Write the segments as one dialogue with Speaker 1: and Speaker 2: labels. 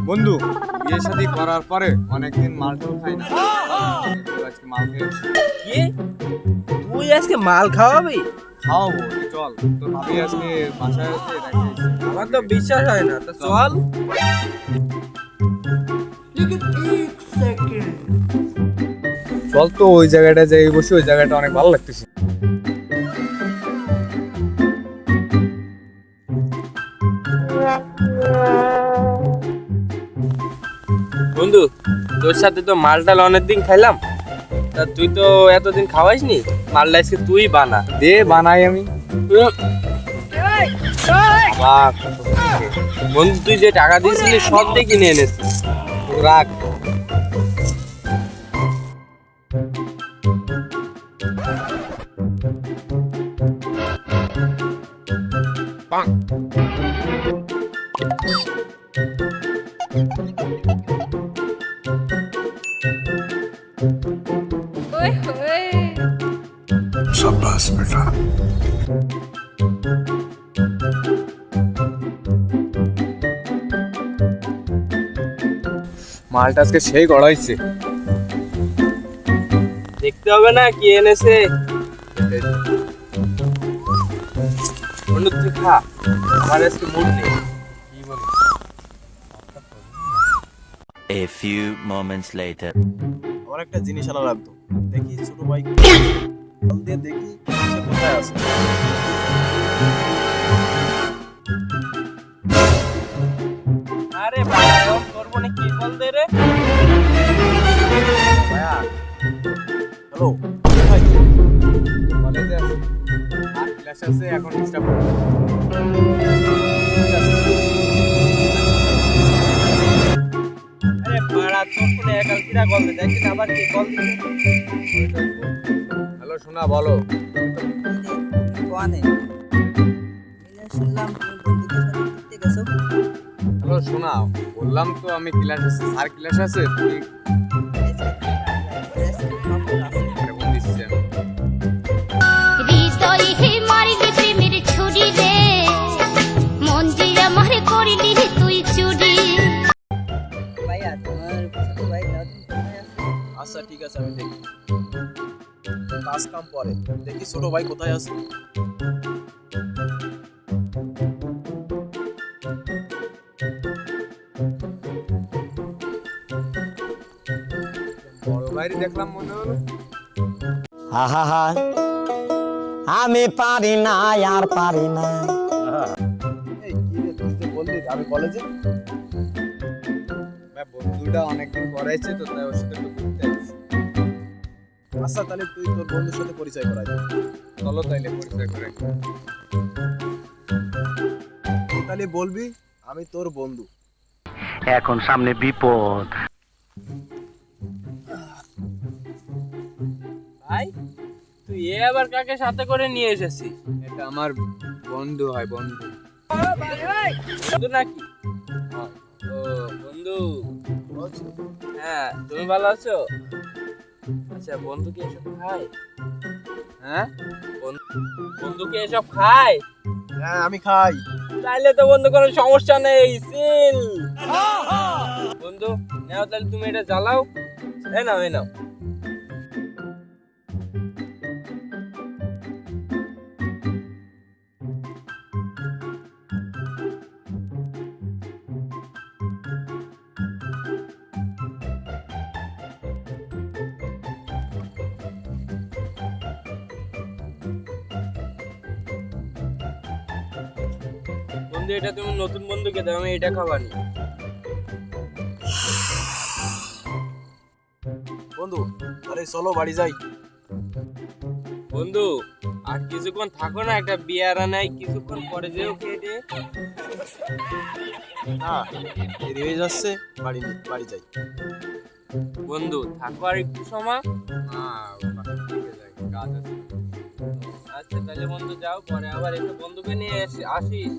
Speaker 1: বন্ধু, বিয়ে শাদী করার পরে অনেকদিন মালটাও খাই না। আজকে মাল খেয়েছি।
Speaker 2: কি তুই আজকে মাল খাওয়াবি?
Speaker 1: খাওয়াবো, চল। তোর ভাবি আজকে বাসায় আছে,
Speaker 2: আমার তো বিশ্বাস হয় না, তো চল।
Speaker 1: চল তো ওই জায়গাটা যাই বসে, ওই জায়গাটা অনেক ভালো লাগতেছে।
Speaker 2: বন্ধু, তোর সাথে তো মালটাল অনেকদিন খাইলাম, তা তুই তো এতদিন খাওয়াইসনি। মালটা আজকে তুই বানা।
Speaker 1: দে, বানাই আমি।
Speaker 2: বাহ, বন্ধু তুই যে টাকা দিয়েছিলি সব দিয়ে কিনে এনেছিস।
Speaker 1: রাখ।
Speaker 3: शाबाश बेटा।
Speaker 1: মালটা আজকে সেই গড়াইছে।
Speaker 2: দেখতে হবে না কি এনেছে। বন্ধু তুই খা, আমার আজকে মুড নেই।
Speaker 4: A few moments later.
Speaker 5: আমার একটা জিনিস আনা লাগতো, দেখি ছোট ভাই কল দিয়ে দেখি সে কোথায় আছে।
Speaker 2: আরে ভাই, তোর মনে কি কল দে রে?
Speaker 1: ভাইয়া,
Speaker 5: হ্যালো, কোথায় তুই?
Speaker 1: কলেজে আছে। আর ক্লাস আছে, এখন ডিস্টার্ব করবে।
Speaker 2: আরে বাড়া, তোর ফোনে একাল কিরা কল দে, দেখি আবার কি কল দিছে।
Speaker 1: হ্যালো সোনা, বলো। হ্যালো সোনা, বললাম তো আমি ক্লাস আছে, স্যার ক্লাস আছে, তুই ফোন দিচ্ছিস আমি।
Speaker 6: হৃদয় হে মারিলি প্রেমের ছুরি রে, মন যে আমার করিলি তুই চুরি।
Speaker 5: আচ্ছা ঠিক আছে, আমি দেখি। কাজ কাম পরে দেখি ছোট ভাই কোথায় আছে।
Speaker 1: বড় ভাইরে দেখলাম মনে হলো।
Speaker 7: আহা, আমি পারি না, আর পারি না।
Speaker 5: এই কি রে, তুই যে বললি আমি কলেজে।
Speaker 1: ভাই, বন্ধুটা অনেকদিন পড়াইছে তো, তাই ওর সাথে একটু ঘুরতে আসছি।
Speaker 5: আচ্ছা তাহলে তুই তোর বন্ধুর সাথে পরিচয় করাই দে।
Speaker 1: চলো তাইলে পরিচয় করে।
Speaker 5: তুই তাহলে বলবি আমি তোর বন্ধু।
Speaker 7: এখন সামনে বিপদ।
Speaker 2: ভাই, তুই এ আবার কাকে সাথে করে নিয়ে এসেছিস?
Speaker 1: এটা আমার বন্ধু হয়, বন্ধু।
Speaker 2: বন্ধু নাকি? ও বন্ধু, হ্যাঁ তুমি ভালো আছো? আচ্ছা, বন্ধু কি এসব খায়?
Speaker 1: হ্যাঁ,
Speaker 2: বন্ধু কি এসব খায়?
Speaker 5: হ্যাঁ আমি খাই।
Speaker 2: তাইলে তো বন্ধু কোনো সমস্যা নেই, সিল। বন্ধু নাও, তাহলে তুমি এটা জ্বালাও। এই নাও, এই নাও। বন্ধু, এটা তুমি নতুন বন্ধুকে দাও, আমি এটা খাবানি।
Speaker 5: বন্ধু আরে চলো বাড়ি যাই।
Speaker 2: বন্ধু আর কিছুক্ষণ থাকো না, একটা বিয়ার আনাই, কিছুক্ষণ পরে যেও খেয়ে।
Speaker 5: না দেরি হয়ে যাচ্ছে, বাড়ি যাই।
Speaker 2: বন্ধু থাকো আর একটু সময়।
Speaker 1: কাজ আছে।
Speaker 2: আচ্ছা তাহলে বন্ধু যাও, পরে আবার একটু বন্ধুকে নিয়ে আসিস।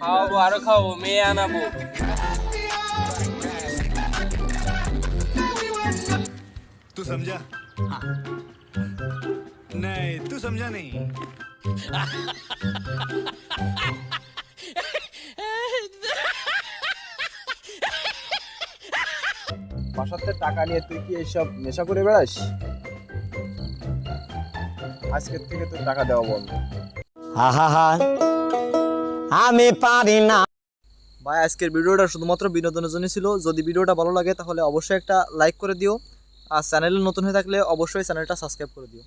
Speaker 2: খাওয়াবো, আরো খাওয়াবো, মেয়ে আনাবো।
Speaker 3: तू समझा? हाँ। नहीं, तू समझा नहीं।
Speaker 5: বাসাতে টাকা নিয়ে তুই কি এইসব নেশা করে বেড়াস? আজকের থেকে তোর টাকা দেওয়া বন্ধ।
Speaker 7: আহা আমি পারি না।
Speaker 5: ভাই আজকের ভিডিওটা শুধুমাত্র বিনোদনের জন্য ছিল। যদি ভিডিওটা ভালো লাগে তাহলে অবশ্যই একটা লাইক করে দিও, আর চ্যানেলে নতুন হয়ে থাকলে অবশ্যই চ্যানেলটা সাবস্ক্রাইব করে দিও।